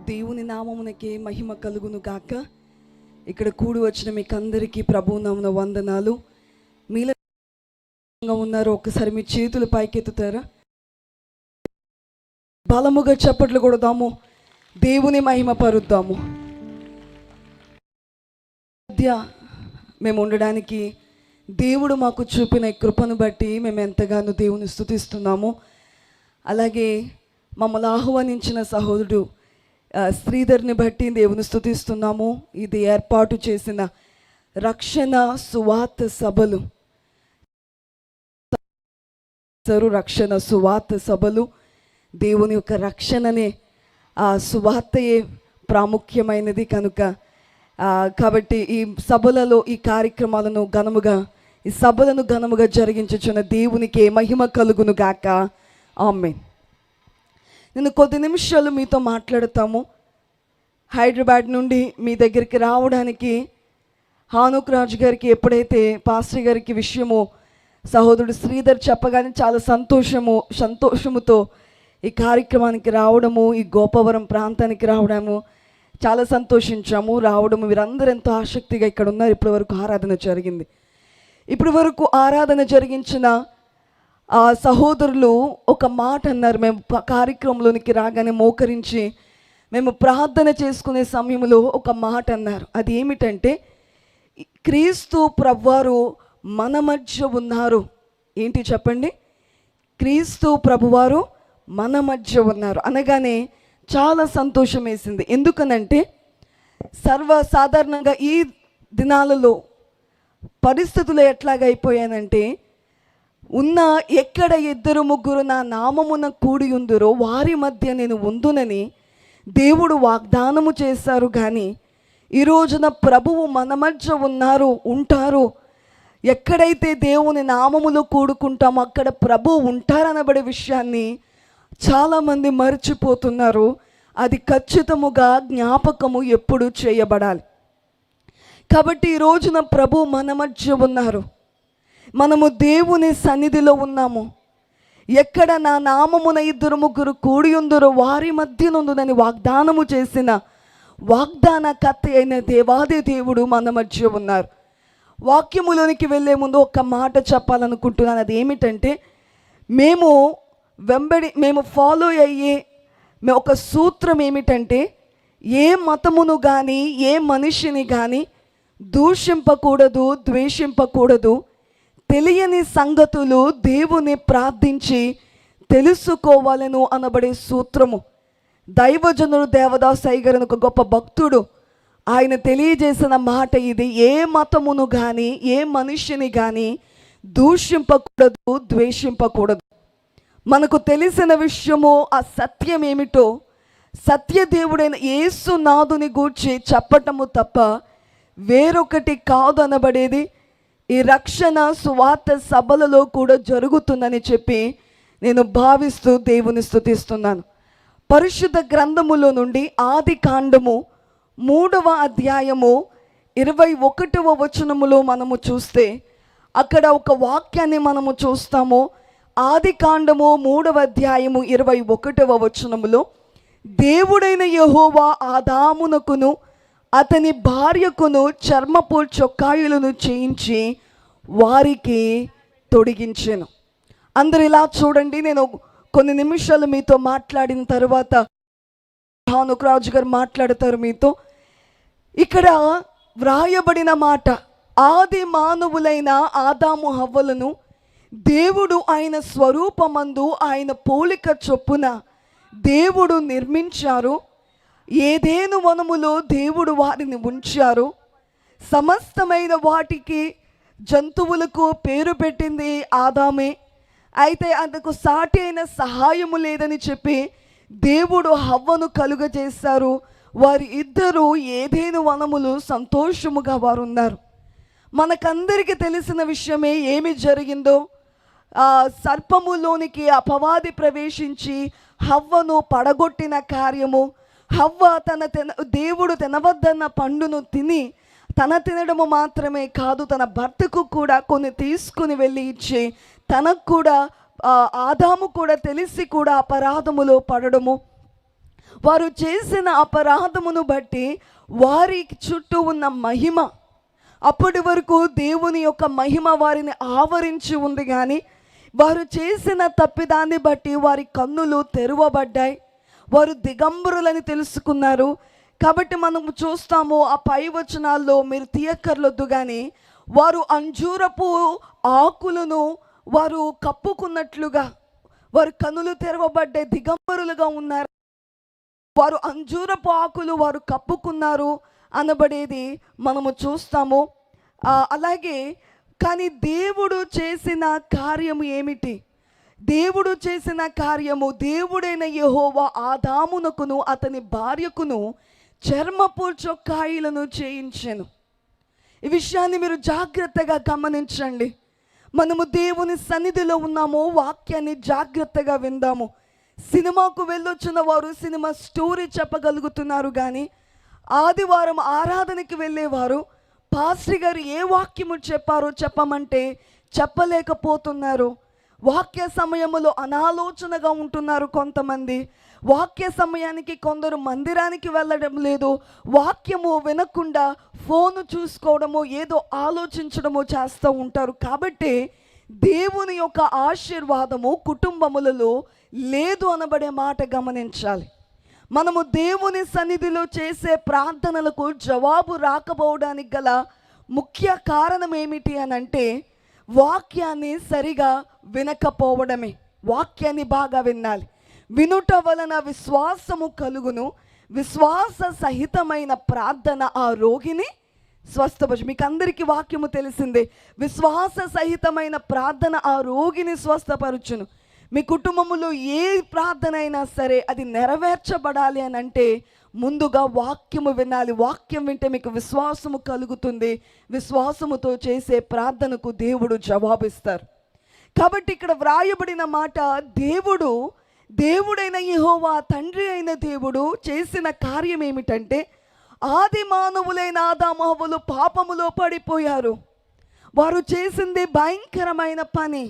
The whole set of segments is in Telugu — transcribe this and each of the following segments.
దేవుని నామమునకే మహిమ కలుగును గాక. ఇక్కడ కూడి వచ్చిన మీకు అందరికీ ప్రభువు నామమున వందనాలు. మీలో ఉన్నారు, ఒక్కసారి మీ చేతులు పైకెత్తుతారా? బలముగా చప్పట్లు కొడదాము, దేవుని మహిమ పరుద్దాము. మధ్య మేము ఉండడానికి దేవుడు మాకు చూపిన కృపను బట్టి మేము ఎంతగానో దేవుని స్తుతిస్తున్నాము. అలాగే మమ్మల్ని ఆహ్వానించిన సహోదరుడు శ్రీధర్ని బట్టి దేవుని స్తుతిస్తున్నాము. ఇది ఏర్పాటు చేసిన రక్షణ సువార్త సభలు, రక్షణ సువార్త సభలు, దేవుని యొక్క రక్షణనే ఆ సువార్తయే ప్రాముఖ్యమైనది కనుక కాబట్టి ఈ సభలలో ఈ కార్యక్రమాలను ఈ సభలను ఘనముగా జరిగించుచున్న దేవునికి మహిమ కలుగును గాక. ఆమేన్. నేను కొద్ది నిమిషాలు మీతో మాట్లాడతాము. హైదరాబాద్ నుండి మీ దగ్గరికి రావడానికి హానుక్ రాజు గారికి ఎప్పుడైతే పాస్టర్ గారికి విషయము సహోదరుడు శ్రీధర్ చెప్పగానే చాలా సంతోషముతో ఈ కార్యక్రమానికి రావడము, ఈ గోపవరం ప్రాంతానికి రావడము చాలా సంతోషించాము. రావడము వీరందరూ ఎంతో ఆసక్తిగా ఇక్కడ ఉన్నారు. ఇప్పటి వరకు ఆరాధన జరిగింది. ఇప్పటి వరకు ఆరాధన జరిగించిన ఆ సహోదరులు ఒక మాట అన్నారు. మేము కార్యక్రమంలోనికి రాగానే మోకరించి మేము ప్రార్థన చేసుకునే సమయంలో ఒక మాట అన్నారు. అది ఏమిటంటే, క్రీస్తు ప్రభువారు మన మధ్య ఉన్నారు. ఏంటి చెప్పండి? క్రీస్తు ప్రభువారు మన మధ్య ఉన్నారు అనగానే చాలా సంతోషం వేసింది. ఎందుకనంటే సర్వసాధారణంగా ఈ దినాలలో పరిస్థితులు ఎట్లాగైపోయానంటే, ఎక్కడ ఇద్దరు ముగ్గురు నా నామమున కూడి ఉందురో వారి మధ్య నేను ఉందునని దేవుడు వాగ్దానము చేశారు. కానీ ఈ రోజున ప్రభువు మన మధ్య ఉంటారు. ఎక్కడైతే దేవుని నామములో కూడుకుంటామో అక్కడ ప్రభువు ఉంటారనబడే విషయాన్ని చాలామంది మర్చిపోతున్నారు. అది ఖచ్చితముగా జ్ఞాపకము ఎప్పుడు చేయబడాలి. కాబట్టి ఈ రోజున ప్రభువు మన మధ్య ఉన్నారు. మనము దేవుని సన్నిధిలో ఉన్నాము. ఎక్కడ నా నామమున ఇద్దరు ముగ్గురు కూడి ఉందరో వారి మధ్య నుందునని వాగ్దానము చేసిన వాగ్దాన కర్త అయిన దేవాది దేవుడు మన మధ్య ఉన్నారు. వాక్యములోనికి వెళ్ళే ముందు ఒక మాట చెప్పాలనుకుంటున్నాను. అది ఏమిటంటే, మేము ఫాలో అయ్యే ఒక సూత్రం ఏమిటంటే, ఏ మతమును కానీ ఏ మనిషిని కానీ దూషింపకూడదు, ద్వేషింపకూడదు. తెలియని సంగతులు దేవుని ప్రార్థించి తెలుసుకోవాలను అనబడే సూత్రము. దైవజనుడు దేవదాస్ అయ్యగారు ఒక గొప్ప భక్తుడు, ఆయన తెలియజేసిన మాట ఇది. ఏ మతమును కానీ ఏ మనిషిని కానీ దూషింపకూడదు, ద్వేషింపకూడదు. మనకు తెలిసిన విషయము ఆ సత్యం ఏమిటో సత్యదేవుడైన యేసునాథుని గూర్చి చెప్పటము తప్ప వేరొకటి కాదు అనబడేది ఈ రక్షణ సువార్త సభలలో కూడా జరుగుతుందని చెప్పి నేను భావిస్తూ దేవుని స్తుతిస్తున్నాను. పరిశుద్ధ గ్రంథములో నుండి ఆది కాండము 3వ అధ్యాయము 21వ వచనములో మనము చూస్తే అక్కడ ఒక వాక్యాన్ని మనము చూస్తాము. ఆది కాండము 3వ అధ్యాయము 21వ వచనములో, దేవుడైన యెహోవా ఆదామునకును అతని భార్యకును చర్మపు చొక్కాయిలను చేయించి వారికి తొడిగించెను. అందరు ఇలా చూడండి. నేను కొన్ని నిమిషాలు మీతో మాట్లాడిన తర్వాత హానుక్ రాజు గారు మాట్లాడతారు మీతో. ఇక్కడ వ్రాయబడిన మాట, ఆది మానవులైన ఆదాము హవ్వలను దేవుడు ఆయన స్వరూపమందు ఆయన పోలిక చొప్పున దేవుడు నిర్మించారు. ఏదేను వనములో దేవుడు వారిని ఉంచారు. సమస్తమైన వాటికి జంతువులకు పేరు పెట్టింది ఆదామే. అయితే అందుకు సాటి అయిన సహాయము లేదని చెప్పి దేవుడు హవ్వను కలుగజేశారు. వారి ఇద్దరు ఏదేను వనములు సంతోషముగా వారు ఉన్నారు. మనకందరికీ తెలిసిన విషయమే ఏమి జరిగిందో. సర్పములోనికి అపవాది ప్రవేశించి హవ్వను పడగొట్టిన కార్యము. హవ్వ దేవుడు తినవద్దన్న పండును తిని తినడము మాత్రమే కాదు, తన భర్తకు కూడా కొన్ని తీసుకుని వెళ్ళి ఇచ్చి తనకు కూడా ఆదాము కూడా తెలిసి కూడా అపరాధములో పడడము, వారు చేసిన అపరాధమును బట్టి వారి చుట్టూ ఉన్న మహిమ, అప్పటి వరకు దేవుని యొక్క మహిమ వారిని ఆవరించి ఉంది, కానీ వారు చేసిన తప్పిదాన్ని బట్టి వారి కన్నులు తెరవబడ్డాయి, వారు దిగంబరులని తెలుసుకున్నారు. కాబట్టి మనం చూస్తాము ఆ పై వచనాల్లో, మీరు తీయక్కర్లొద్దు కానీ, వారు అంజూరపు ఆకులను వారు కప్పుకున్నట్లుగా వారు కనులు తెరవబడ్డే దిగంబరులుగా ఉన్నారు. వారు అంజూరపు ఆకులు వారు కప్పుకున్నారు అనబడేది మనము చూస్తాము. అలాగే కానీ దేవుడు చేసిన కార్యము ఏమిటి? దేవుడు చేసిన కార్యము, దేవుడైన యెహోవా ఆదామునకును అతని భార్యకును చర్మపు చొక్కాయిలను చేయించెను. ఈ విషయాన్ని మీరు జాగ్రత్తగా గమనించండి. మనము దేవుని సన్నిధిలో ఉన్నాము, వాక్యాన్ని జాగ్రత్తగా విందాము. సినిమాకు వెళ్ళొచ్చిన వారు సినిమా స్టోరీ చెప్పగలుగుతున్నారు, కానీ ఆదివారం ఆరాధనకి వెళ్ళేవారు పాస్టర్ గారు ఏ వాక్యము చెప్పారో చెప్పమంటే చెప్పలేకపోతున్నారు. వాక్య సమయములో అనాలోచనగా ఉంటున్నారు కొంతమంది. వాక్య సమయానికి కొందరు మందిరానికి వెళ్ళడం లేదు, వాక్యము వినకుండా ఫోను చూసుకోవడము, ఏదో ఆలోచించడము చేస్తూ ఉంటారు. కాబట్టి దేవుని యొక్క ఆశీర్వాదము కుటుంబములలో లేదు అనబడే మాట గమనించాలి. మనము దేవుని సన్నిధిలో చేసే ప్రార్థనలకు జవాబు రాకపోవడానికి గల ముఖ్య కారణం ఏమిటి అని అంటే, వాక్యాన్ని సరిగా వినకపోవడమే. వాక్యాన్ని బాగా వినాలి. వినుట వలన విశ్వాసము కలుగును, విశ్వాస సహితమైన ప్రార్థన ఆ రోగిని స్వస్థపరచు. మీకు అందరికీ వాక్యము తెలిసిందే. విశ్వాస సహితమైన ప్రార్థన ఆ రోగిని స్వస్థపరచును. మీ కుటుంబంలో ఏ ప్రార్థన అయినా సరే అది నెరవేర్చబడాలి అని అంటే ముందుగా వాక్యము వినాలి. వాక్యం వింటే మీకు విశ్వాసము కలుగుతుంది. విశ్వాసముతో చేసే ప్రార్థనకు దేవుడు జవాబిస్తారు. కాబట్టి ఇక్కడ వ్రాయబడిన మాట, దేవుడైన యెహోవా, తండ్రి అయిన దేవుడు చేసిన కార్యం ఏమిటంటే, ఆది మానవులైన ఆదాము హవ్వలు పాపములో పడిపోయారు. వారు చేసింది భయంకరమైన పని.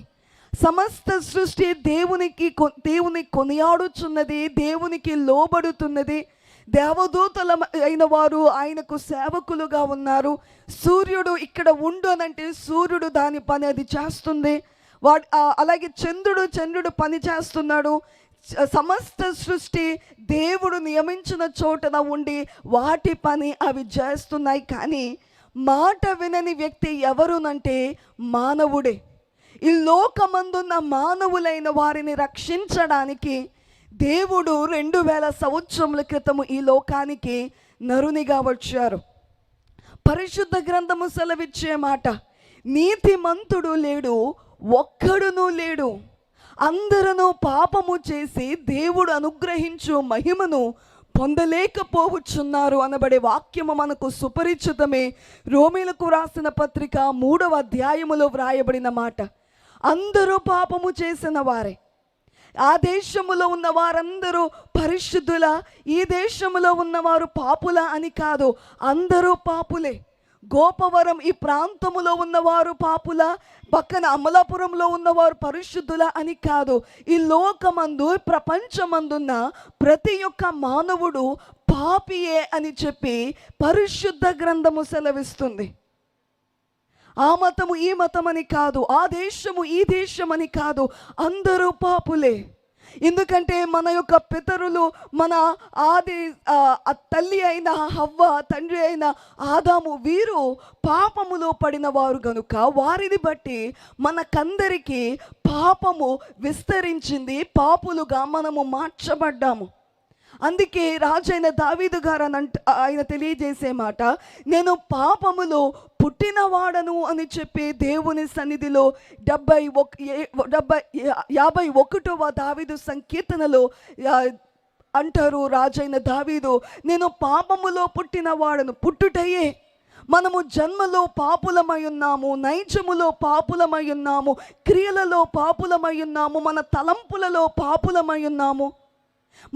సమస్త సృష్టి దేవుని కొనియాడుచున్నది, దేవునికి లోబడుతున్నది. దేవదూతల అయిన వారు ఆయనకు సేవకులుగా ఉన్నారు. సూర్యుడు ఇక్కడ ఉండు అనంటే సూర్యుడు దాని పని అది చేస్తుంది. అలాగే చంద్రుడు పని చేస్తున్నాడు. సమస్త సృష్టి దేవుడు నియమించిన చోటన ఉండి వాటి పని అవి చేస్తున్నాయి. కానీ మాట వినని వ్యక్తి ఎవరునంటే మానవుడే. ఈ లోకమందున్న మానవులైన వారిని రక్షించడానికి దేవుడు 2000 సంవత్సరముల క్రితము ఈ లోకానికి నరునిగా వచ్చారు. పరిశుద్ధ గ్రంథము సెలవిచ్చే మాట, నీతిమంతుడు లేడు, ఒక్కడునూ లేడు, అందరూ పాపము చేసి దేవుడు అనుగ్రహించు మహిమను పొందలేకపోవచ్చున్నారు అనబడే వాక్యము మనకు సుపరిచితమే. రోమీలకు రాసిన పత్రిక 3వ అధ్యాయములో వ్రాయబడిన మాట. అందరూ పాపము చేసిన వారే. ఆ దేశములో ఉన్న వారందరూ పరిశుద్ధుల, ఈ దేశములో ఉన్నవారు పాపుల అని కాదు, అందరూ పాపులే. గోపవరం ఈ ప్రాంతములో ఉన్నవారు పాపుల, పక్కన అమలాపురంలో ఉన్నవారు పరిశుద్ధుల అని కాదు. ఈ లోకమందు, ప్రపంచమందున్న ప్రతి ఒక్క మానవుడు పాపియే అని చెప్పి పరిశుద్ధ గ్రంథము సెలవిస్తుంది. ఆ మతము ఈ మతం అని కాదు, ఆ దేశము ఈ దేశం అని కాదు, అందరూ పాపులే. ఎందుకంటే మన యొక్క పితరులు, మన ఆది తల్లి అయిన హవ్వ, తండ్రి అయిన ఆదాము, వీరు పాపములో పడిన వారు గనుక వారిని బట్టి మనకందరికీ పాపము విస్తరించింది. పాపులుగా మనము మార్చబడ్డాము. అందుకే రాజైన దావీదు గారు ఆయన తెలియజేసే మాట, నేను పాపములో పుట్టినవాడను అని చెప్పి దేవుని సన్నిధిలో 51వ దావీదు సంకీర్తనలో అంటారు. రాజైన దావీదు, నేను పాపములో పుట్టినవాడను. పుట్టుటయే మనము జన్మలో పాపులమై ఉన్నాము, నైజములో పాపులమై ఉన్నాము, క్రియలలో పాపులమై ఉన్నాము, మన తలంపులలో పాపులమై ఉన్నాము.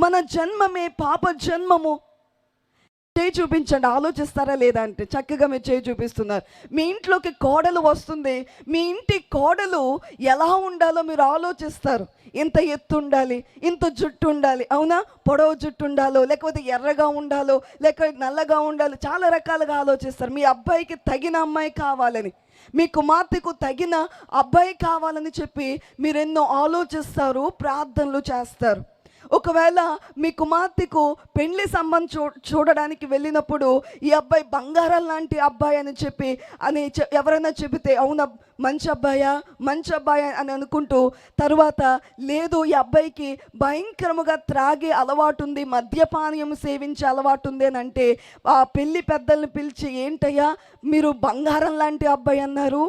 మన జన్మమే పాప జన్మము. చేయి చూపించండి, ఆలోచిస్తారా లేదా అంటే చక్కగా మీరు చేయి చూపిస్తున్నారు. మీ ఇంట్లోకి కోడలు వస్తుంది, మీ ఇంటి కోడలు ఎలా ఉండాలో మీరు ఆలోచిస్తారు. ఇంత ఎత్తు ఉండాలి, ఇంత జుట్టు ఉండాలి, అవునా, పొడవు జుట్టు ఉండాలో, లేకపోతే ఎర్రగా ఉండాలో, లేక నల్లగా ఉండాలో, చాలా రకాలుగా ఆలోచిస్తారు. మీ అబ్బాయికి తగిన అమ్మాయి కావాలని, మీ కుమార్తెకు తగిన అబ్బాయి కావాలని చెప్పి మీరెన్నో ఆలోచిస్తారు, ప్రార్థనలు చేస్తారు. ఒకవేళ మీ కుమార్తెకు పెళ్లి సంబంధం చూడడానికి వెళ్ళినప్పుడు ఈ అబ్బాయి బంగారం లాంటి అబ్బాయి అని చెప్పి ఎవరైనా చెబితే అవునా మంచి అబ్బాయా అని అనుకుంటూ, తర్వాత లేదు ఈ అబ్బాయికి భయంకరముగా త్రాగే అలవాటు ఉంది, మద్యపానీయం సేవించే అలవాటు ఉంది అని అంటే ఆ పెళ్లి పెద్దల్ని పిలిచి, ఏంటయ్యా మీరు బంగారం లాంటి అబ్బాయి అన్నారు,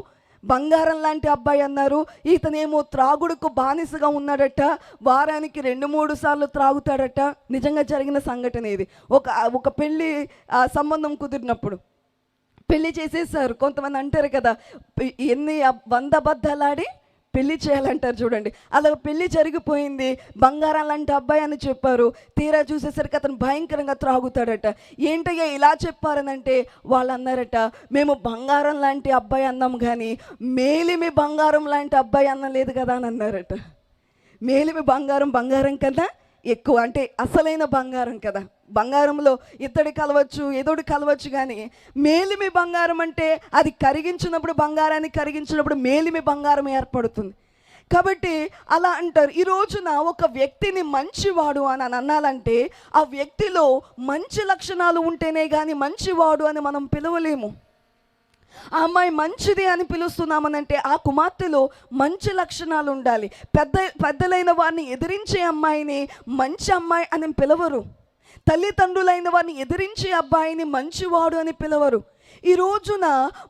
ఇతనేమో త్రాగుడుకు బానిసగా ఉన్నాడట, వారానికి 2-3 సార్లు త్రాగుతాడట. నిజంగా జరిగిన సంఘటన ఇది. ఒక పెళ్ళి సంబంధం కుదిరినప్పుడు పెళ్లి చేసేసారు. కొంతమంది అంటారు కదా, 100 అబద్ధాలాడి పెళ్లి చేయాలంటారు చూడండి, అలా పెళ్లి జరిగిపోయింది. బంగారం లాంటి అబ్బాయి అని చెప్పారు. తీరా చూసేసరికి అతను భయంకరంగా త్రాగుతాడట. ఏంటయ్యా ఇలా చెప్పారనంటే వాళ్ళు అన్నారట, మేము బంగారం లాంటి అబ్బాయి అన్నాం కానీ మేలిమి బంగారం లాంటి అబ్బాయి అన్నలేదు కదా అని అన్నారట. మేలిమి బంగారం కన్నా ఎక్కువ, అంటే అసలైన బంగారం కదా. బంగారంలో ఇత్తడి కలవచ్చు, ఎదుడు కలవచ్చు, కానీ మేలిమి బంగారం అంటే అది బంగారాన్ని కరిగించినప్పుడు మేలిమి బంగారం ఏర్పడుతుంది. కాబట్టి అలా అంటారు. ఈ రోజున ఒక వ్యక్తిని మంచివాడు అని అనాలంటే ఆ వ్యక్తిలో మంచి లక్షణాలు ఉంటేనే కానీ మంచివాడు అని మనం పిలవలేము. ఆ అమ్మాయి మంచిది అని పిలుస్తున్నామనంటే ఆ కుమార్తెలో మంచి లక్షణాలు ఉండాలి. పెద్దలైన వారిని ఎదిరించే అమ్మాయిని మంచి అమ్మాయి అని పిలవరు. తల్లిదండ్రులైన వారిని ఎదిరించే అబ్బాయిని మంచివాడు అని పిలవరు. ఈ రోజున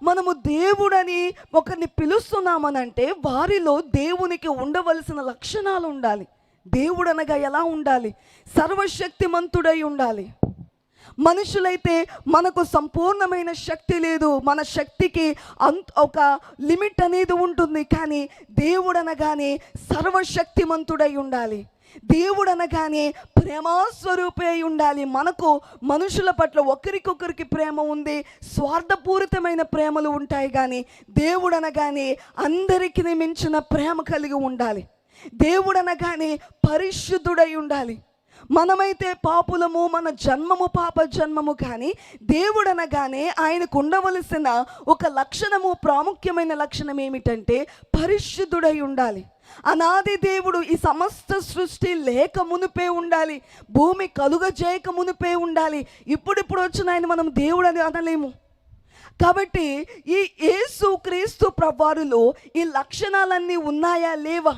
మనము దేవుడని ఒకరిని పిలుస్తున్నామనంటే వారిలో దేవునికి ఉండవలసిన లక్షణాలు ఉండాలి. దేవుడు అనగా ఎలా ఉండాలి? సర్వశక్తిమంతుడై ఉండాలి. మనుషులైతే మనకు సంపూర్ణమైన శక్తి లేదు, మన శక్తికి ఒక లిమిట్ అనేది ఉంటుంది. కానీ దేవుడు అనగానే సర్వశక్తిమంతుడై ఉండాలి. దేవుడు అనగానే ప్రేమస్వరూపి అయి ఉండాలి. మనకు మనుషుల పట్ల ఒకరికొకరికి ప్రేమ ఉంది, స్వార్థపూరితమైన ప్రేమలు ఉంటాయి, కానీ దేవుడు అనగానే అందరికీ మించిన ప్రేమ కలిగి ఉండాలి. దేవుడు అనగానే పరిశుద్ధుడై ఉండాలి. మనమైతే పాపులము, మన జన్మము పాప జన్మము, కానీ దేవుడు అనగానే ఆయనకు ఉండవలసిన ఒక లక్షణము, ప్రాముఖ్యమైన లక్షణం ఏమిటంటే పరిశుద్ధుడై ఉండాలి. అనాది దేవుడు ఈ సమస్త సృష్టి లేక మునిపే ఉండాలి, భూమి కలుగజేయక మునిపే ఉండాలి. ఇప్పుడు వచ్చిన ఆయన మనం దేవుడు అని అనలేము. కాబట్టి ఈ యేసు క్రీస్తు ప్రభువారిలో ఈ లక్షణాలన్నీ ఉన్నాయా లేవా?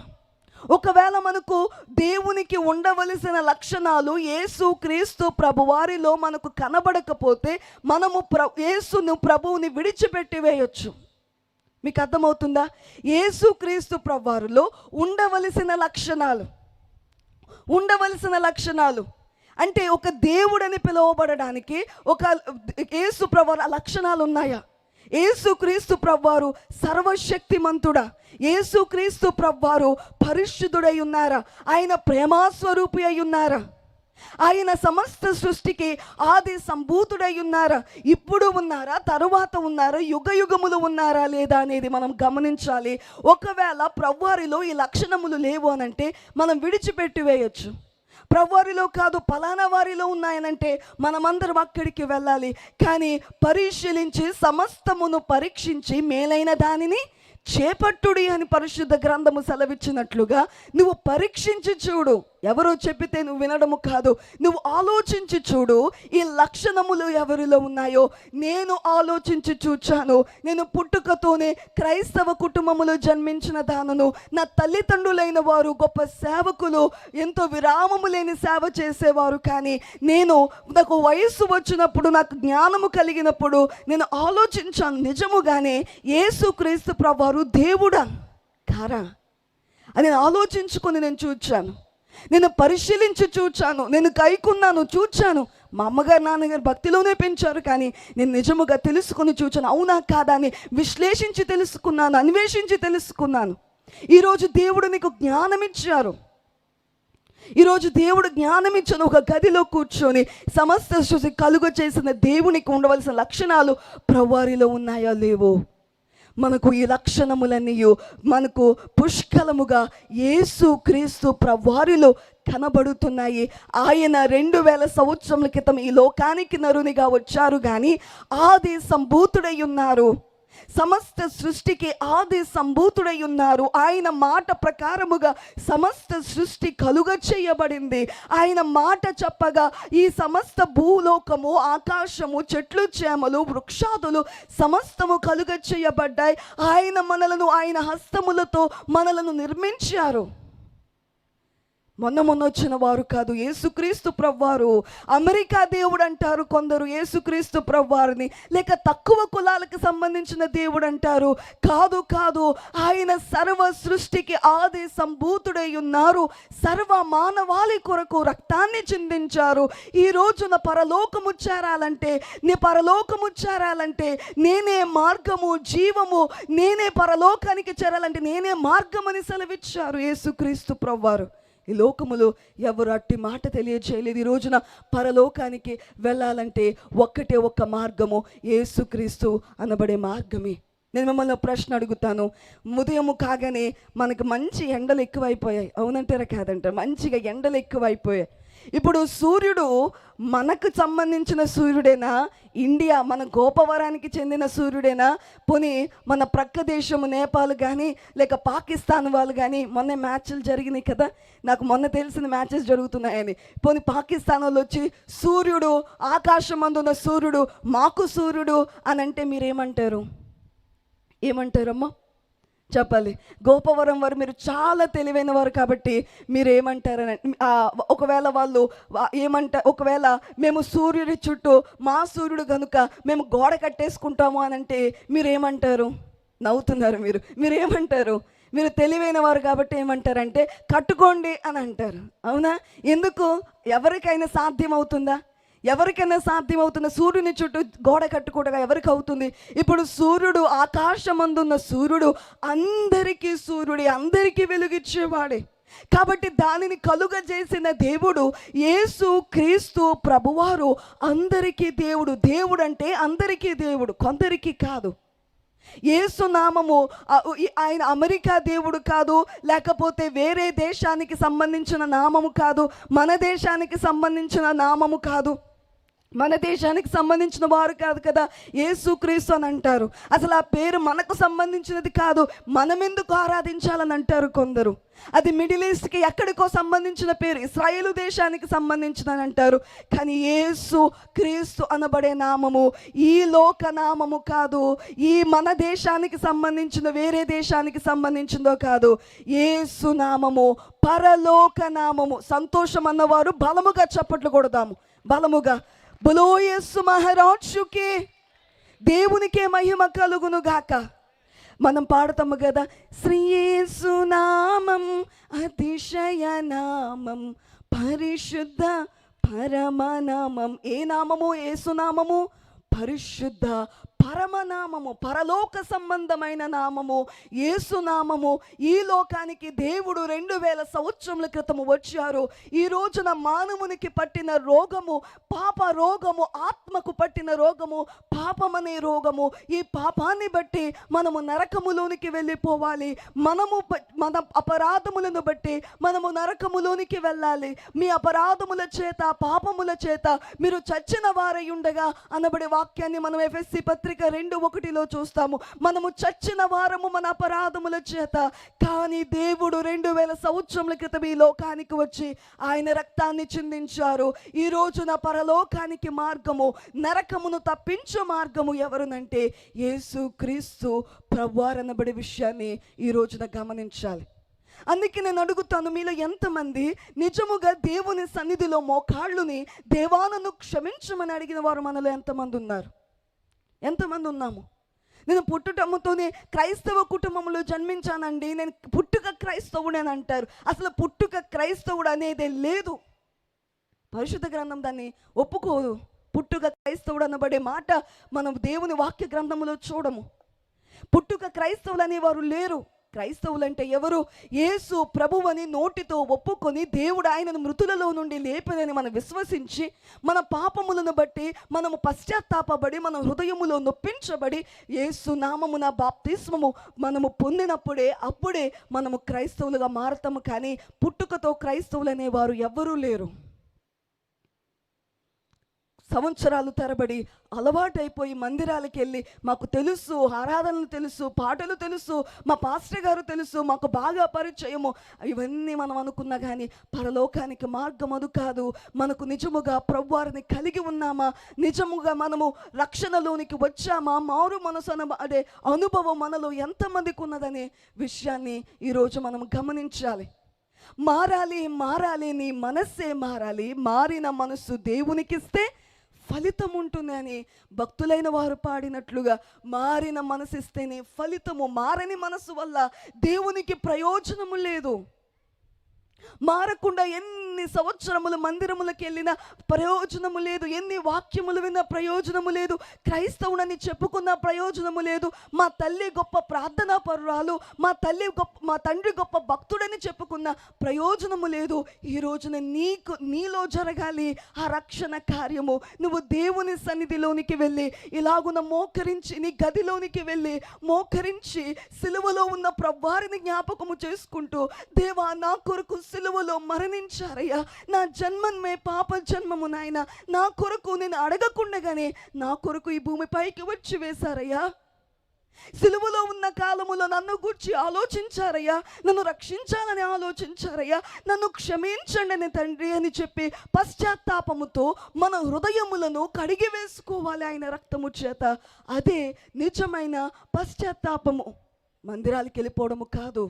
ఒకవేళ మనకు దేవునికి ఉండవలసిన లక్షణాలు యేసు క్రీస్తు ప్రభువారిలో మనకు కనబడకపోతే మనము యేసును ప్రభువుని విడిచిపెట్టి వేయొచ్చు. మీకు అర్థమవుతుందా? యేసు క్రీస్తు ప్రభువారిలో ఉండవలసిన లక్షణాలు అంటే ఒక దేవుడని పిలువబడడానికి ఒక యేసు ప్రభువారి లక్షణాలు ఉన్నాయా? యేసుక్రీస్తు ప్రభువారు సర్వశక్తిమంతుడా? యేసుక్రీస్తు ప్రభువారు పరిశుద్ధుడై ఉన్నారా? ఆయన ప్రేమస్వరూపి అయి ఉన్నారా? ఆయన సమస్త సృష్టికి ఆది సంభూతుడై ఉన్నారా? ఇప్పుడు ఉన్నారా? తరువాత ఉన్నారా? యుగములు ఉన్నారా లేదా అనేది మనం గమనించాలి. ఒకవేళ ప్రభువారిలో ఈ లక్షణములు లేవు అనంటే మనం విడిచిపెట్టి వేయచ్చు. ప్రభువారిలో కాదు, పలానా వారిలో ఉన్నాయనంటే మనమందరం అక్కడికి వెళ్ళాలి. కానీ పరిశీలించి సమస్తమును పరీక్షించి మేలైన దానిని చేపట్టుడి అని పరిశుద్ధ గ్రంథము సెలవిచ్చినట్లుగా నువ్వు పరీక్షించి చూడు. ఎవరో చెప్పితే నువ్వు వినడము కాదు, నువ్వు ఆలోచించి చూడు ఈ లక్షణములు ఎవరిలో ఉన్నాయో. నేను ఆలోచించి చూచాను. నేను పుట్టుకతోనే క్రైస్తవ కుటుంబములో జన్మించిన దానను. నా తల్లిదండ్రులైన వారు గొప్ప సేవకులు, ఎంతో విరామము లేని సేవ చేసేవారు. కానీ నాకు వయస్సు వచ్చినప్పుడు, నాకు జ్ఞానము కలిగినప్పుడు నేను ఆలోచించాను, నిజముగానే యేసుక్రీస్తు ప్రభువారు దేవుడా కారా అని నేను ఆలోచించుకొని నేను చూచాను. నేను పరిశీలించి చూచాను, నేను కైకున్నాను, చూచాను. మా అమ్మగారు నాన్నగారు భక్తిలోనే పెంచారు, కానీ నేను నిజముగా తెలుసుకొని చూచాను, అవునా కాదా అని విశ్లేషించి తెలుసుకున్నాను, అన్వేషించి తెలుసుకున్నాను. ఈరోజు దేవుడు నీకు జ్ఞానం ఇచ్చారు. ఈరోజు దేవుడు జ్ఞానం ఇచ్చిన ఒక గదిలో కూర్చొని సమస్త సృష్టి కలుగ చేసిన దేవునికి ఉండవలసిన లక్షణాలు ప్రభువారిలో ఉన్నాయా లేవో? మనకు ఈ లక్షణములన్నీ మనకు పుష్కలముగా యేసు క్రీస్తు ప్రభువారిలో కనబడుతున్నాయి. ఆయన 2000 సంవత్సరముల క్రితం ఈ లోకానికి నరునిగా వచ్చారు, కానీ ఆది సంభూతుడై ఉన్నారు. సమస్త సృష్టికి ఆది సంభూతుడై ఉన్నారు. ఆయన మాట ప్రకారముగా సమస్త సృష్టి కలుగ చేయబడింది. ఆయన మాట చెప్పగా ఈ సమస్త భూలోకము, ఆకాశము, చెట్లు, చేమలు, వృక్షాదులు సమస్తము కలుగ చేయబడ్డాయి. ఆయన హస్తములతో మనలను నిర్మించారు. మొన్న వచ్చిన వారు కాదు, యేసుక్రీస్తు ప్రభువారు. అమెరికా దేవుడు అంటారు కొందరు యేసుక్రీస్తు ప్రభువారిని, లేక తక్కువ కులాలకు సంబంధించిన దేవుడు అంటారు. కాదు కాదు, ఆయన సర్వ సృష్టికి ఆది సంభూతుడై ఉన్నారు. సర్వ మానవాళి కొరకు రక్తాన్ని చిందించారు. ఈ రోజున పరలోకము చేరాలంటే నేనే మార్గము, జీవము, నేనే పరలోకానికి చేరాలంటే నేనే మార్గమని సెలవిచ్చారు యేసుక్రీస్తు ప్రభువారు. ఈ లోకములో ఎవరు అట్టి మాట తెలియజేయలేదు. ఈ రోజున పరలోకానికి వెళ్ళాలంటే ఒక్కటే ఒక్క మార్గము, యేసుక్రీస్తు అనబడే మార్గమే. నేను మిమ్మల్ని ప్రశ్న అడుగుతాను. ఉదయము కాగానే మనకు మంచి ఎండలు ఎక్కువైపోయాయి, అవునంటారా కాదంటారా? మంచిగా ఎండలు ఎక్కువైపోయాయి. ఇప్పుడు సూర్యుడు మనకు సంబంధించిన సూర్యుడేనా? ఇండియా మన గోపవరానికి చెందిన సూర్యుడేనా? పోనీ మన ప్రక్క దేశము నేపాల్ కానీ లేక పాకిస్తాన్ వాళ్ళు కానీ, మొన్న మ్యాచ్లు జరిగినాయి కదా, నాకు మొన్న తెలిసిన మ్యాచెస్ జరుగుతున్నాయని. పోనీ పాకిస్తాన్ వాళ్ళు వచ్చి సూర్యుడు, ఆకాశం అందున్న సూర్యుడు మాకు సూర్యుడు అని అంటే మీరేమంటారు? ఏమంటారమ్మా చెప్పాలి? గోపవరం వారు మీరు చాలా తెలివైన వారు కాబట్టి మీరు ఏమంటారని, ఒకవేళ వాళ్ళు ఒకవేళ మేము సూర్యుడి చుట్టూ మా సూర్యుడు కనుక మేము గోడ కట్టేసుకుంటాము అని అంటే మీరేమంటారు? నవ్వుతున్నారు మీరేమంటారు? మీరు తెలివైన వారు కాబట్టి ఏమంటారంటే కట్టుకోండి అని అంటారు. అవునా? ఎందుకు? ఎవరికైనా సాధ్యం అవుతుందా? సూర్యుని చుట్టూ గోడ కట్టుకోవడం ఎవరికి అవుతుంది? ఇప్పుడు సూర్యుడు, ఆకాశమందున్న సూర్యుడు అందరికీ సూర్యుడే, అందరికీ వెలుగిచ్చేవాడే. కాబట్టి దానిని కలుగజేసిన దేవుడు యేసు క్రీస్తు ప్రభువారు అందరికీ దేవుడు. దేవుడు అంటే అందరికీ దేవుడు, కొందరికి కాదు. యేసు నామము ఆయన అమెరికా దేవుడు కాదు, లేకపోతే వేరే దేశానికి సంబంధించిన నామము కాదు, మన దేశానికి సంబంధించిన నామము కాదు, మన దేశానికి సంబంధించిన వారు కాదు కదా యేసుక్రీస్తు అని అంటారు. అసలు ఆ పేరు మనకు సంబంధించినది కాదు, మనం ఎందుకు ఆరాధించాలని అంటారు కొందరు. అది మిడిల్ ఈస్ట్కి ఎక్కడికో సంబంధించిన పేరు, ఇశ్రాయేలు దేశానికి సంబంధించినని అంటారు. కానీ యేసు క్రీస్తు అనబడే నామము ఈ లోక నామము కాదు, ఈ మన దేశానికి సంబంధించిన వేరే దేశానికి సంబంధించిందో కాదు. యేసు నామము పరలోక నామము. సంతోషం అన్నవారు బలముగా చప్పట్లు కొడదాము, బలముగా. బలో యేసు మహారాజుకే, దేవునికే మహిమ కలుగును గాక. మనం పాడతాము కదా, శ్రీ యేసు నామం అతిశయ నామం, పరిశుద్ధ పరమనామం. ఏ నామము? యేసు నామము పరిశుద్ధ పరమనామము, పరలోక సంబంధమైన నామము యేసు నామము. ఈ లోకానికి దేవుడు 2000 సంవత్సరముల క్రితము వచ్చారు. ఈ రోజున మానవునికి పట్టిన రోగము పాప రోగము, ఆత్మకు పట్టిన రోగము పాపమనే రోగము. ఈ పాపాన్ని బట్టి మనము నరకములోనికి వెళ్ళిపోవాలి. మన అపరాధములను బట్టి మనము నరకములోనికి వెళ్ళాలి. మీ అపరాధముల చేత, పాపముల చేత మీరు చచ్చిన వారై ఉండగా అనబడే వాక్యాన్ని మనం ఎఫెసీ పత్రిక 2:1 చూస్తాము. మనము చచ్చిన వారము మన అపరాధముల చేత. కానీ దేవుడు 2000 సంవత్సరముల క్రితం ఈ లోకానికి వచ్చి ఆయన రక్తాన్ని చిందించారు. ఈ రోజున పరలోకానికి మార్గము, నరకమును తప్పించే మార్గము ఎవరునంటే యేసు క్రీస్తు ప్రభువారు అనబడే విషయాన్ని ఈ రోజున గమనించాలి. అందుకే నేను అడుగుతాను, మీలో ఎంతమంది నిజముగా దేవుని సన్నిధిలో మోకాళ్ళుని దేవా నన్ను క్షమించమని అడిగిన వారు మనలో ఎంతమంది ఉన్నారు? ఎంతమంది ఉన్నాము? నేను పుట్టుటముతోనే క్రైస్తవ కుటుంబంలో జన్మించానండి, నేను పుట్టుక క్రైస్తవుడు అని అంటారు. అసలు పుట్టుక క్రైస్తవుడు అనేదే లేదు. పరిశుద్ధ గ్రంథం దాన్ని ఒప్పుకోదు. పుట్టుక క్రైస్తవుడు అనబడే మాట మనం దేవుని వాక్య గ్రంథంలో చూడము. పుట్టుక క్రైస్తవులు అనేవారు లేరు. క్రైస్తవులంటే ఎవరు? యేసు ప్రభువని నోటితో ఒప్పుకొని దేవుడు ఆయనను మృతులలో నుండి లేపనని మనం విశ్వసించి మన పాపములను బట్టి మనము పశ్చాత్తాపబడి మన హృదయములో నొప్పించబడి యేసు నామమున బాప్తిస్మము మనము పొందినప్పుడే అప్పుడే మనము క్రైస్తవులుగా మారతాము. కానీ పుట్టుకతో క్రైస్తవులు అనేవారు ఎవ్వరూ లేరు. సంవత్సరాలు తరబడి అలవాటైపోయి మందిరాలకు వెళ్ళి మాకు తెలుసు, ఆరాధనలు తెలుసు, పాటలు తెలుసు, మా పాస్టర్ గారు తెలుసు, మాకు బాగా పరిచయము, ఇవన్నీ మనం అనుకున్నా కానీ పరలోకానికి మార్గం అది కాదు. మనకు నిజముగా ప్రభువారిని కలిగి ఉన్నామా, నిజముగా మనము రక్షణలోనికి వచ్చామా, మారు మనసు అనే అనుభవం మనలో ఎంతమందికి ఉన్నదనే విషయాన్ని ఈరోజు మనం గమనించాలి. మారాలి, నీ మనస్సే మారాలి. మారిన మనస్సు దేవునికిస్తే ఫలితం ఉంటుంది అని భక్తులైన వారు పాడినట్లుగా మారిన మనసిస్తేనే ఫలితము. మారని మనసు వల్ల దేవునికి ప్రయోజనము లేదు. మారకుండా ఎన్ని సంవత్సరములు మందిరములకు వెళ్ళినా ప్రయోజనము లేదు, ఎన్ని వాక్యములు విన్నా ప్రయోజనము లేదు, క్రైస్తవుడని చెప్పుకున్న ప్రయోజనము లేదు, మా తల్లి గొప్ప ప్రార్థనా పరురాలు, మా తండ్రి గొప్ప భక్తుడని చెప్పుకున్న ప్రయోజనము లేదు. ఈ రోజున నీలో జరగాలి ఆ రక్షణ కార్యము. నువ్వు దేవుని సన్నిధిలోనికి వెళ్ళి ఇలాగున మోకరించి, నీ గదిలోనికి వెళ్ళి మోకరించి సిలువలో ఉన్న ప్రభువారిని జ్ఞాపకము చేసుకుంటూ, దేవా నా కొరకు సిలువలో మరణించారయ్యా, నా జన్మమే పాప జన్మము నాయన, నా కొరకు నేను అడగకుండగానే నా కొరకు ఈ భూమిపైకి వచ్చి వేశారయ్యా. సిలువలో ఉన్న కాలములో నన్ను గూర్చి ఆలోచించారయ్యా, నన్ను రక్షించాలని ఆలోచించారయ్యా, నన్ను క్షమించండి తండ్రి అని చెప్పి పశ్చాత్తాపముతో మన హృదయములను కడిగి వేసుకోవాలి ఆయన రక్తము చేత. అదే నిజమైన పశ్చాత్తాపము. మందిరాలకు వెళ్ళిపోవడము కాదు.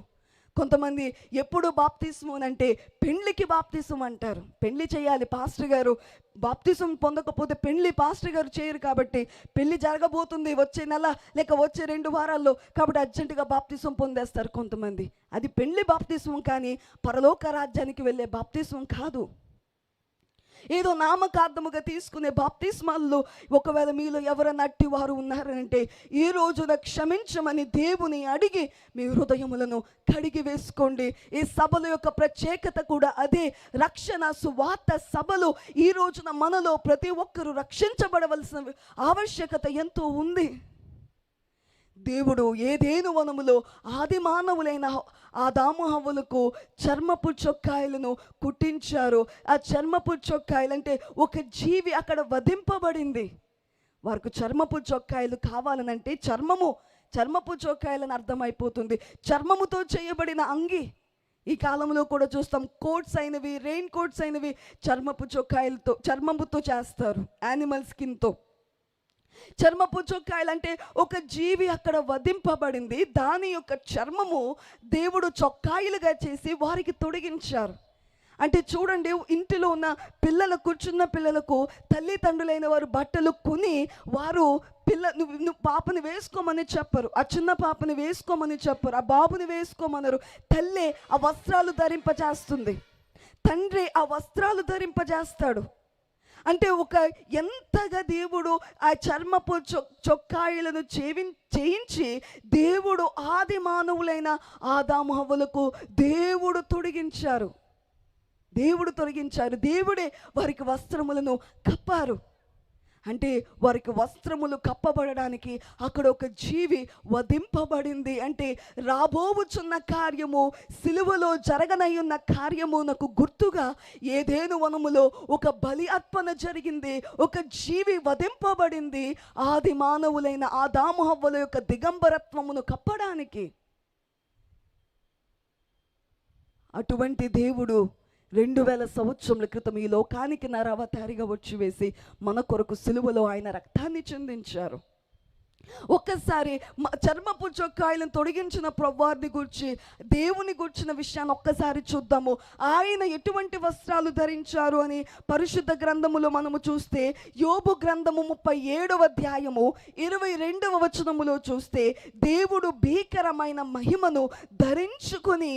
కొంతమంది ఎప్పుడు బాప్తిస్ము అంటే పెండ్లికి బాప్తిసం అంటారు. పెళ్లి చేయాలి పాస్టర్ గారు, బాప్తిసం పొందకపోతే పెళ్లి పాస్టర్ గారు చేయరు కాబట్టి పెళ్లి జరగబోతుంది వచ్చే నెల లేక వచ్చే 2 వారాల్లో కాబట్టి అర్జెంటుగా బాప్తిసం పొందేస్తారు కొంతమంది. అది పెళ్లి బాప్తిసం కానీ పరలోక రాజ్యానికి వెళ్ళే బాప్తిసం కాదు. ఏదో నామకార్థముగా తీసుకునే బాప్తిస్మాల్లో ఒకవేళ మీలో ఎవరైనా అట్టి వారు ఉన్నారంటే ఈ రోజున క్షమించమని దేవుని అడిగి మీ హృదయములను కడిగి వేసుకోండి. ఈ సభల యొక్క ప్రత్యేకత కూడా అదే. రక్షణ సువార్త సభలు ఈ రోజున మనలో ప్రతి ఒక్కరూ రక్షించబడవలసిన ఆవశ్యకత ఎంతో ఉంది. దేవుడు ఏదేను వనములో ఆది మానవులైన ఆదాము హవ్వలకు చర్మపు చొక్కాయలను కుట్టించారు. ఆ చర్మపు చొక్కాయలంటే ఒక జీవి అక్కడ వధింపబడింది. వారికి చర్మపు చొక్కాయలు కావాలనంటే చర్మపు చొక్కాయలని అర్థమైపోతుంది. చర్మముతో చేయబడిన అంగి ఈ కాలంలో కూడా చూస్తాం. కోట్స్ అయినవి, రెయిన్ కోట్స్ అయినవి చర్మముతో చేస్తారు, యానిమల్ స్కిన్తో. చర్మపు చొక్కాయలు అంటే ఒక జీవి అక్కడ వధింపబడింది, దాని యొక్క చర్మము దేవుడు చొక్కాయలుగా చేసి వారికి తొడిగించారు. అంటే చూడండి, ఇంటిలో ఉన్న చిన్న పిల్లలకు తల్లిదండ్రులైన వారు బట్టలు కొని వారు నువ్వు పాపని వేసుకోమని చెప్పరు, ఆ చిన్న పాపని వేసుకోమని చెప్పరు, ఆ బాబుని వేసుకోమనరు. తల్లి ఆ వస్త్రాలు ధరింపజేస్తుంది, తండ్రి ఆ వస్త్రాలు ధరింపజేస్తాడు. అంటే ఎంతగా దేవుడు ఆ చర్మపు చొక్కాయలను చేయించి దేవుడు ఆది మానవులైన ఆదాము హవ్వలకు దేవుడు తొడిగించారు. దేవుడే వారికి వస్త్రములను కప్పారు. అంటే వారికి వస్త్రములు కప్పబడడానికి అక్కడ ఒక జీవి వధింపబడింది. అంటే రాబోవుచున్న కార్యము, సిలువలో జరగనయ్యున్న కార్యమునకు గుర్తుగా ఏదేను వనములో ఒక బలి అర్పణ జరిగింది, ఒక జీవి వధింపబడింది ఆది మానవులైన ఆదాము హవ్వల యొక్క దిగంబరత్వమును కప్పడానికి. అటువంటి దేవుడు 2000 సంవత్సరముల క్రితం ఈ లోకానికి నరావతారిగా వచ్చి వేసి మన కొరకు సిలువలో ఆయన రక్తాన్ని చిందించారు. ఒక్కసారి చర్మపు చొక్కాయలను తొడిగించిన ప్రభువారిని గూర్చి, దేవుని గూర్చిన విషయాన్ని ఒక్కసారి చూద్దాము. ఆయన ఎటువంటి వస్త్రాలు ధరించారు అని పరిశుద్ధ గ్రంథములో మనము చూస్తే, యోబు గ్రంథము 37వ అధ్యాయము 22వ వచనములో చూస్తే, దేవుడు భీకరమైన మహిమను ధరించుకొని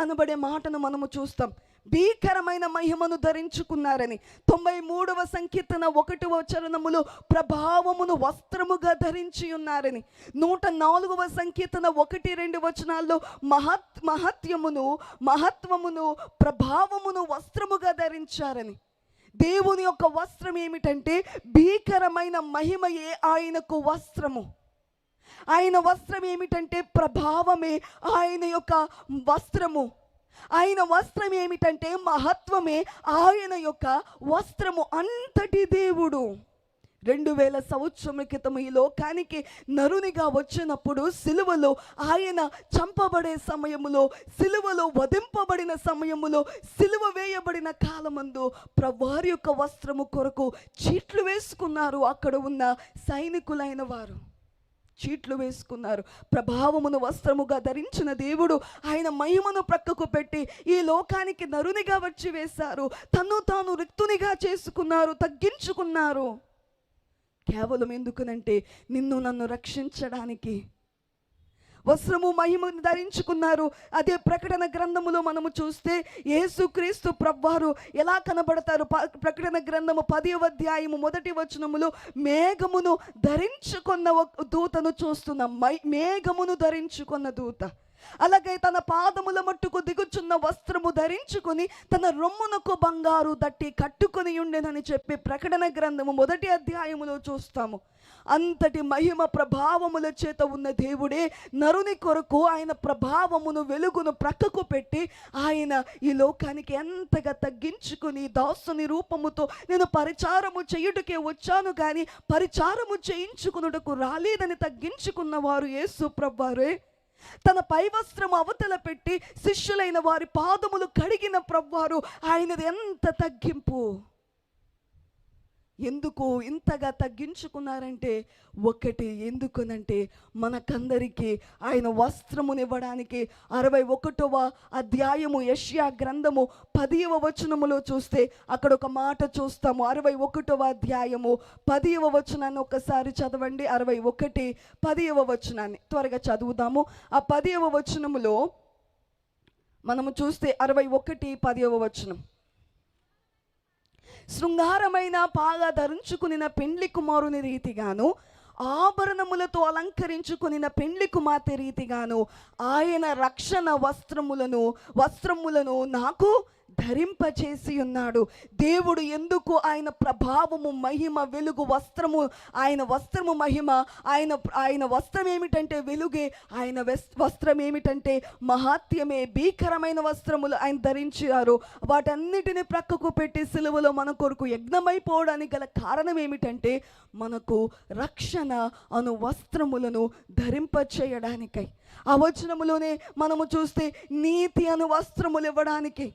అనబడే మాటను మనము చూస్తాం. భీకరమైన మహిమను ధరించుకున్నారని. 93వ సంకీర్తన 1వ చరణములో ప్రభావమును వస్త్రముగా ధరించి ఉన్నారని. 104వ సంకీర్తన 1-2 వచనాల్లో మహత్వమును ప్రభావమును వస్త్రముగా ధరించారని. దేవుని యొక్క వస్త్రం ఏమిటంటే భీకరమైన మహిమయే ఆయనకు వస్త్రము. ఆయన వస్త్రం ఏమిటంటే ప్రభావమే ఆయన యొక్క వస్త్రము. ఆయన వస్త్రం ఏమిటంటే మహత్వమే ఆయన యొక్క వస్త్రము. అంతటి దేవుడు 2000 సంవత్సరముల క్రితం ఈ లోకానికి నరునిగా వచ్చినప్పుడు, సిలువలో ఆయన చంపబడే సమయములో, సిలువలో వధింపబడిన సమయములో, సిలువ వేయబడిన కాలమందు ప్రభువారి యొక్క వస్త్రము కొరకు చీట్లు వేసుకున్నారు. అక్కడ ఉన్న సైనికులైన వారు చీట్లు వేసుకున్నారు. ప్రభావమును వస్త్రముగా ధరించిన దేవుడు ఆయన మహిమను ప్రక్కకు పెట్టి ఈ లోకానికి నరునిగా వచ్చి వేశారు. తను తాను రిక్తునిగా చేసుకున్నారు, తగ్గించుకున్నారు. కేవలం ఎందుకునంటే నిన్ను నన్ను రక్షించడానికి వస్త్రము మహిమను ధరించుకున్నారు. అదే ప్రకటన గ్రంథములో మనము చూస్తే యేసుక్రీస్తు ప్రభువారు ఎలా కనబడతారు? ప్రకటన గ్రంథము 10వ అధ్యాయము 1వ వచనములో మేఘమును ధరించుకున్న దూతను చూస్తున్నాం. మేఘమును ధరించుకున్న దూత. అలాగే తన పాదముల మట్టుకు దిగుచున్న వస్త్రము ధరించుకుని తన రొమ్మునకు బంగారు దట్టి కట్టుకుని ఉండెనని చెప్పి ప్రకటన గ్రంథము 1వ అధ్యాయములో చూస్తాము. అంతటి మహిమ ప్రభావముల చేత ఉన్న దేవుడే నరుని కొరకు ఆయన ప్రభావమును వెలుగును ప్రక్కకు పెట్టి ఆయన ఈ లోకానికి ఎంతగా తగ్గించుకుని దాసుని రూపముతో నేను పరిచారము చేయుటకే వచ్చాను కానీ పరిచారము చేయించుకున్నటకు రాలేదని తగ్గించుకున్నవారు యేసు ప్రభువారే. తన పై వస్త్రము అవతల పెట్టి శిష్యులైన వారి పాదములు కడిగిన ప్రభువారు. ఆయనది ఎంత తగ్గింపు! ఎందుకు ఇంతగా తగ్గించుకున్నారంటే ఎందుకనంటే మనకందరికీ ఆయన వస్త్రమునివ్వడానికి. 61వ అధ్యాయము యెషయా గ్రంథము 10వ వచనములో చూస్తే అక్కడ ఒక మాట చూస్తాము. 61వ అధ్యాయము 10వ వచనాన్ని ఒకసారి చదవండి. 61 10వ వచనాన్ని త్వరగా చదువుదాము. ఆ 10వ వచనములో మనము చూస్తే 61 10వ వచనం, శృంగారమైన పాగా ధరించుకునిన పెండ్లి కుమారుని రీతిగాను, ఆభరణములతో అలంకరించుకునిన పెండ్లి కుమార్తె రీతిగాను ఆయన రక్షణ వస్త్రములను నాకు ధరింపచేసి ఉన్నాడు. దేవుడు ఎందుకు ఆయన ప్రభావము మహిమ వెలుగు వస్త్రము, ఆయన వస్త్రము మహిమ, ఆయన వస్త్రం ఏమిటంటే వెలుగే, ఆయన వస్త్రం ఏమిటంటే మహాత్యమే. భీకరమైన వస్త్రములు ఆయన ధరించారు. వాటన్నిటిని ప్రక్కకు పెట్టి సిలువలో మన కొరకు యజ్ఞమైపోవడానికి గల కారణం ఏమిటంటే మనకు రక్షణ అను వస్త్రములను ధరింపచేయడానికై. ఆ వచనములోనే మనము చూస్తే నీతి అను వస్త్రములు ఇవ్వడానికి,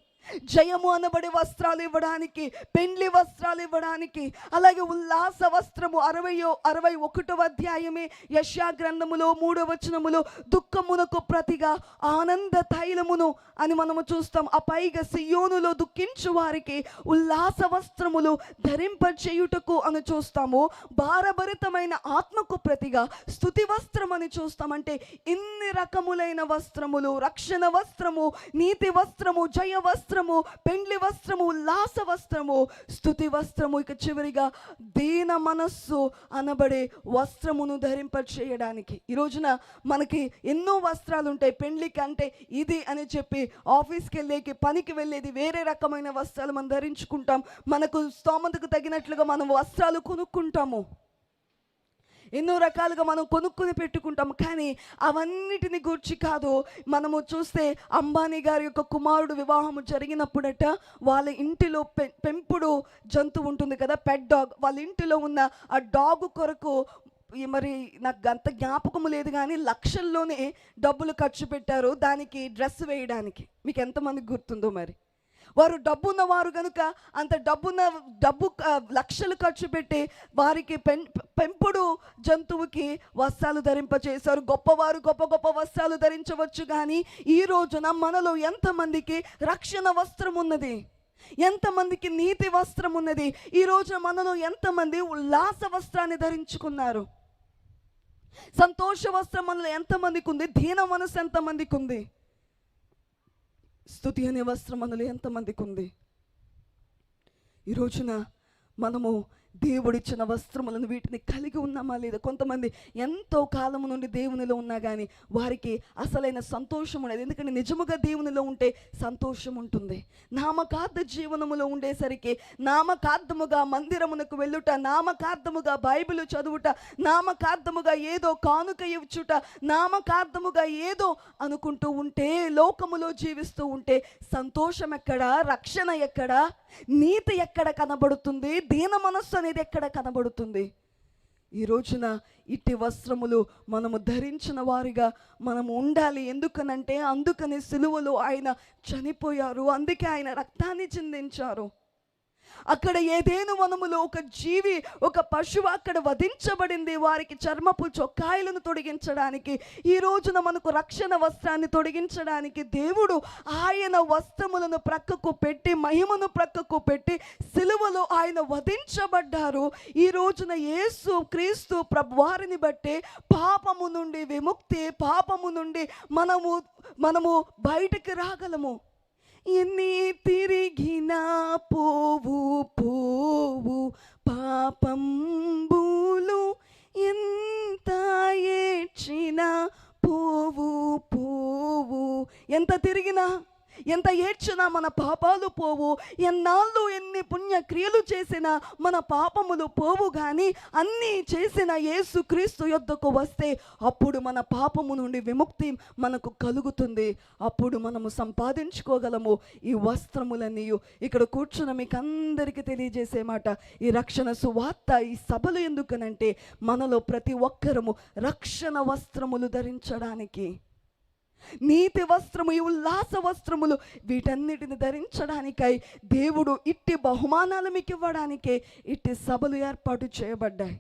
జయము అనబడే వస్త్రాలు ఇవ్వడానికి, పెండ్లి వస్త్రాలు ఇవ్వడానికి, అలాగే ఉల్లాస వస్త్రము 61వ అధ్యాయమే యెషయా గ్రంథములో 3వ వచనములో దుఃఖమునకు ప్రతిగా ఆనంద తైలమును అని మనము చూస్తాం. ఆ పైగా సియోనులో దుఃఖించు వారికి ఉల్లాస వస్త్రములు ధరింపచేయుటకు అని చూస్తాము. భారభరితమైన ఆత్మకు ప్రతిగా స్తుతి వస్త్రం అని చూస్తామంటే ఇన్ని రకములైన వస్త్రములు, రక్షణ వస్త్రము, నీతి వస్త్రము, జయ వస్త్రము, పెండ్లి వస్త్రము, ఉల్లాస వస్త్రము, స్తుతి వస్త్రము, ఇక చివరిగా దీన మనస్సు అనబడే వస్త్రమును ధరింపచేయడానికి. ఈ రోజున మనకి ఎన్నో వస్త్రాలు ఉంటాయి. పెండ్లికి అంటే ఇది అని చెప్పి ఆఫీస్కి వెళ్ళేకి, పనికి వెళ్ళేది వేరే రకమైన వస్త్రాలు మనం ధరించుకుంటాం. మనకు స్తోమతకు తగినట్లుగా మనం వస్త్రాలు కొనుక్కుంటాము. ఎన్నో రకాలుగా మనం కొనుక్కొని పెట్టుకుంటాం. కానీ అవన్నిటిని గూర్చి కాదు. మనము చూస్తే అంబానీ గారి యొక్క కుమారుడు వివాహము జరిగినప్పుడట వాళ్ళ ఇంటిలో పెంపుడు జంతువు ఉంటుంది కదా, పెట్ డాగ్. వాళ్ళ ఇంటిలో ఉన్న ఆ డాగ్ కొరకు మరి నాకు అంత జ్ఞాపకము లేదు కానీ లక్షల్లోనే డబ్బులు ఖర్చు పెట్టారు దానికి డ్రెస్ వేయడానికి. మీకు ఎంతమందికి గుర్తుందో మరి. వారు డబ్బున్నవారు కనుక అంత డబ్బు లక్షలు ఖర్చు పెట్టి వారికి పెంపుడు జంతువుకి వస్త్రాలు ధరింపచేశారు. గొప్పవారు గొప్ప గొప్ప వస్త్రాలు ధరించవచ్చు కానీ ఈ రోజున మనలో ఎంతమందికి రక్షణ వస్త్రం ఉన్నది? ఎంతమందికి నీతి వస్త్రం ఉన్నది? ఈ రోజున మనలో ఎంతమంది ఉల్లాస వస్త్రాన్ని ధరించుకున్నారు? సంతోష వస్త్రం మనలో ఎంతమందికి ఉంది? దీన మనసు ఎంతమందికి ఉంది? స్తుతి అనే వస్త్రం మనలో ఎంతమందికి ఉంది? ఈ రోజున మనము దేవుడిచ్చిన వస్త్రములను వీటిని కలిగి ఉన్నామా లేదా? కొంతమంది ఎంతో కాలము నుండి దేవునిలో ఉన్నా కానీ వారికి అసలైన సంతోషం ఉండదు. ఎందుకంటే నిజముగా దేవునిలో ఉంటే సంతోషం ఉంటుంది. నామకార్థ జీవనములో ఉండేసరికి నామకార్థముగా మందిరమునకు వెళ్ళుట, నామకార్థముగా బైబిల్ చదువుట, నామకార్థముగా ఏదో కానుక ఇచ్చుట, నామకార్థముగా ఏదో అనుకుంటూ ఉంటే, లోకములో జీవిస్తూ ఉంటే సంతోషం ఎక్కడ? రక్షణ ఎక్కడ? నీతి ఎక్కడ కనబడుతుంది? దీన మనస్సు అనేది ఎక్కడ కనబడుతుంది? ఈ రోజున ఇట్టి వస్త్రములు మనము ధరించిన వారిగా మనము ఉండాలి. ఎందుకనంటే అందుకని సిలువలో ఆయన చనిపోయారు, అందుకే ఆయన రక్తాన్ని చిందించారు. అక్కడ ఏదేను వనములో ఒక జీవి, ఒక పశువు అక్కడ వధించబడింది వారికి చర్మపు చొక్కాయలను తొడిగించడానికి. ఈ రోజున మనకు రక్షణ వస్త్రాన్ని తొడిగించడానికి దేవుడు ఆయన వస్త్రములను ప్రక్కకు పెట్టి, మహిమను ప్రక్కకు పెట్టి సిలువలో ఆయన వధించబడ్డారు. ఈ రోజున యేసు క్రీస్తు ప్రభువారిని బట్టే పాపము నుండి విముక్తి, పాపము నుండి మనము బయటికి రాగలము. ఎన్ని తిరిగినా పోవు పోవు పాపంబులు, ఎంత ఏడ్చినా పోవు పోవు. ఎంత తిరిగినా, ఎంత ఏడ్చినా మన పాపాలు పోవు. ఎన్నాళ్ళు ఎన్ని పుణ్య క్రియలు చేసినా మన పాపములు పోవు. కానీ అన్నీ చేసిన యేసు క్రీస్తు యొద్దకు వస్తే అప్పుడు మన పాపము నుండి విముక్తి మనకు కలుగుతుంది. అప్పుడు మనము సంపాదించుకోగలము ఈ వస్త్రములన్నీ. ఇక్కడ కూర్చున్న మీకు అందరికీ తెలియజేసే మాట, ఈ రక్షణ సువార్త, ఈ సభలు ఎందుకనంటే మనలో ప్రతి ఒక్కరము రక్షణ వస్త్రములు ధరించడానికి, నీతి వస్త్రము, ఈ ఉల్లాస వస్త్రములు, వీటన్నిటిని ధరించడానికై దేవుడు ఇట్టి బహుమానాలు మీకు ఇవ్వడానికే ఇట్టి సభలు ఏర్పాటు చేయబడ్డాయి.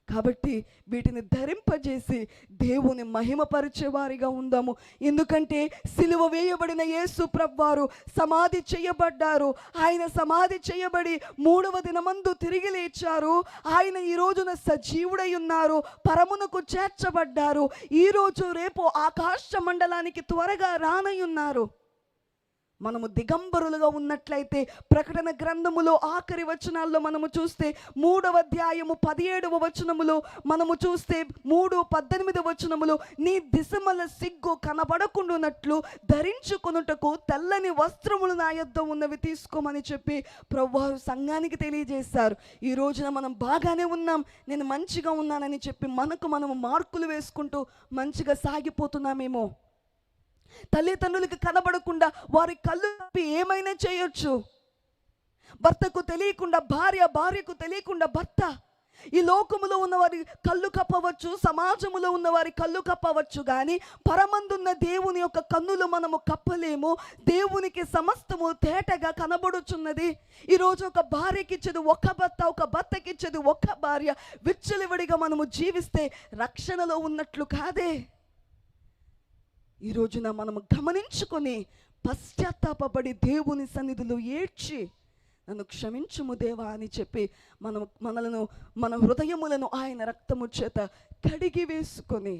కాబట్టి వీటిని ధరింపజేసి దేవుని మహిమపరిచేవారిగా ఉందాము. ఎందుకంటే సిలువ వేయబడిన యేసు ప్రభువారు సమాధి చేయబడ్డారు. ఆయన సమాధి చేయబడి 3వ దినమందు తిరిగి లేచారు. ఆయన ఈ రోజున సజీవుడై ఉన్నారు, పరమునకు చేర్చబడ్డారు. ఈరోజు రేపు ఆకాశ మండలానికి త్వరగా రానయ్యున్నారు. మనము దిగంబరులుగా ఉన్నట్లయితే ప్రకటన గ్రంథములో ఆఖరి వచనాల్లో మనము చూస్తే 3వ అధ్యాయము 17వ వచనములో మనము చూస్తే 3:18 వచనములో, నీ దిశమల సిగ్గు కనబడకుండానట్లు ధరించుకొనుటకు తెల్లని వస్త్రములు నా యొద్ద ఉన్నవి తీసుకోమని చెప్పి ప్రభువారు సంఘానికి తెలియజేశారు. ఈ రోజున మనం బాగానే ఉన్నాం, నేను మంచిగా ఉన్నానని చెప్పి మనము మార్కులు వేసుకుంటూ మంచిగా సాగిపోతున్నామేమో. తల్లిదండ్రులకి కనబడకుండా వారి కళ్ళు కప్పి ఏమైనా చేయొచ్చు. భర్తకు తెలియకుండా భార్య, భార్యకు తెలియకుండా భర్త. ఈ లోకములో ఉన్నవారి కళ్ళు కప్పవచ్చు, సమాజములో ఉన్నవారి కళ్ళు కప్పవచ్చు, కానీ పరమందున్న దేవుని యొక్క కన్నులు మనము కప్పలేము. దేవునికి సమస్తము తేటగా కనబడుచున్నది. ఈరోజు ఒక భార్యకి ఇచ్చేది ఒక భర్త, ఒక భర్తకి ఇచ్చేది ఒక భార్య. విచ్చలవిడిగా మనము జీవిస్తే రక్షణలో ఉన్నట్లు కాదే. ఈ రోజున మనము గమనించుకొని పశ్చాత్తాపడి దేవుని సన్నిధిలో ఏడ్చి, నన్ను క్షమించుము దేవా అని చెప్పి మన హృదయములను ఆయన రక్తము చేత కడిగి వేసుకొని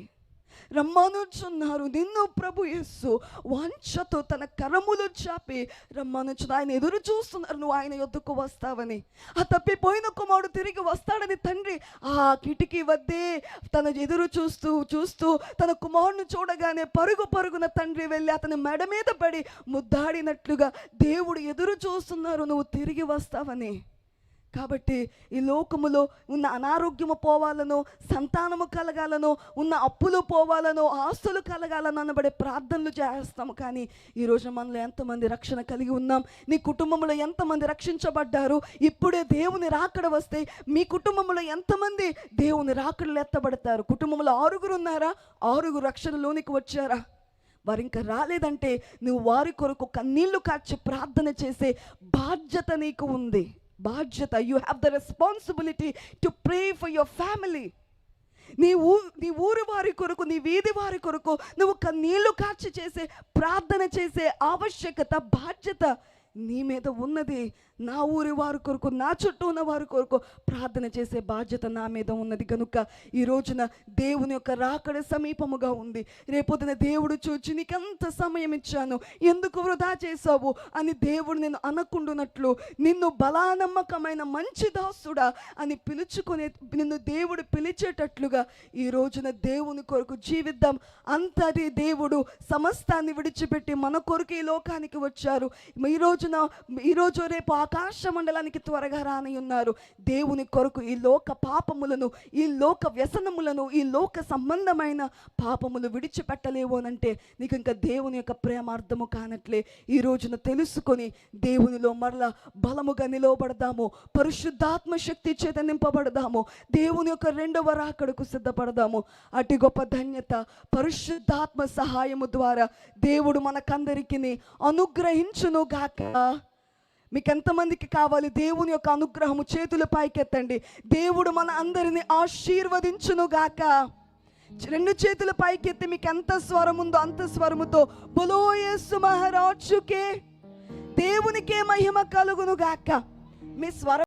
రమ్మనుచున్నారు. నిన్ను ప్రభు యేసు వాంఛతో తన కరములు చాపి రమ్మనుచున్న ఆయన ఎదురు చూస్తున్నారు, నువ్వు ఆయన యొద్దకు వస్తావని. ఆ తప్పిపోయిన కుమారుడు తిరిగి వస్తాడని తండ్రి ఆ కిటికీ వద్దే తన ఎదురు చూస్తూ తన కుమారుని చూడగానే పరుగున తండ్రి వెళ్ళి అతని మెడ మీద పడి ముద్దాడినట్లుగా దేవుడు ఎదురు చూస్తున్నారు, నువ్వు తిరిగి వస్తావని. కాబట్టి ఈ లోకములో ఉన్న అనారోగ్యము పోవాలనో, సంతానము కలగాలనో, ఉన్న అప్పులు పోవాలనో, ఆస్తులు కలగాలనో అనబడే ప్రార్థనలు చేస్తాము. కానీ ఈరోజు మనలో ఎంతమంది రక్షణ కలిగి ఉన్నాం? నీ కుటుంబంలో ఎంతమంది రక్షించబడ్డారు? ఇప్పుడే దేవుని రాకడ వస్తే మీ కుటుంబంలో ఎంతమంది దేవుని రాకడలు ఎత్తబడతారు? కుటుంబంలో 6 ఉన్నారా? 6 రక్షణలోనికి వచ్చారా? వారు ఇంకా రాలేదంటే నువ్వు వారి కొరకు కన్నీళ్లు కార్చి ప్రార్థన చేసే బాధ్యత నీకు ఉంది. బాధ్యత. You have the responsibility to pray for your family. నీ ఊరు వారి కొరకు, నీ వీధి వారి కొరకు నువ్వు కన్నీళ్లు కార్చి చేసే ప్రార్థన చేసే ఆవశ్యకత, బాధ్యత నీ మీద ఉన్నది. నా ఊరి వారి కొరకు, నా చుట్టూ ఉన్న వారి కొరకు ప్రార్థన చేసే బాధ్యత నా మీద ఉన్నది. కనుక ఈ రోజున దేవుని యొక్క రాకడ సమీపముగా ఉంది. రేపొద్దున దేవుడు చూచి నీకెంత సమయం ఇచ్చాను, ఎందుకు వృధా చేసావు అని దేవుడు నిన్ను అనకుండునట్లు, నిన్ను బలానమ్మకమైన మంచి దాసుడా అని పిలుచుకునే, నిన్ను దేవుడు పిలిచేటట్లుగా ఈ రోజున దేవుని కొరకు జీవిద్దాం. అంతటి దేవుడు సమస్తాన్ని విడిచిపెట్టి మన కొరకు ఈ లోకానికి వచ్చారు. ఈ రోజు రేపు ఆకాశ మండలానికి త్వరగా రాని ఉన్నారు. దేవుని కొరకు ఈ లోక పాపములను, ఈ లోక వ్యసనములను, ఈ లోక సంబంధమైన పాపములు విడిచిపెట్టలేవు అనంటే నీకు ఇంకా దేవుని యొక్క ప్రేమార్థము కానట్లే. ఈ రోజున తెలుసుకొని దేవునిలో మరలా బలముగా నిలవబడదాము, పరిశుద్ధాత్మ శక్తి చేత నింపబడదాము, దేవుని యొక్క రెండవ రాకడకు సిద్ధపడదాము. అటు గొప్ప ధన్యత పరిశుద్ధాత్మ సహాయము ద్వారా దేవుడు మనకందరికీ అనుగ్రహించును గాక. మీకు ఎంతమందికి కావాలి దేవుని యొక్క అనుగ్రహము? చేతుల పైకెత్తండి. దేవుడు మన అందరిని ఆశీర్వదించును గాక. రెండు చేతుల పైకెత్తి మీకు ఎంత స్వరం ఉందో అంత స్వరముతో బోలో యేసు మహారాజుకే, దేవునికే మహిమ కలుగును గాక. మీ స్వరం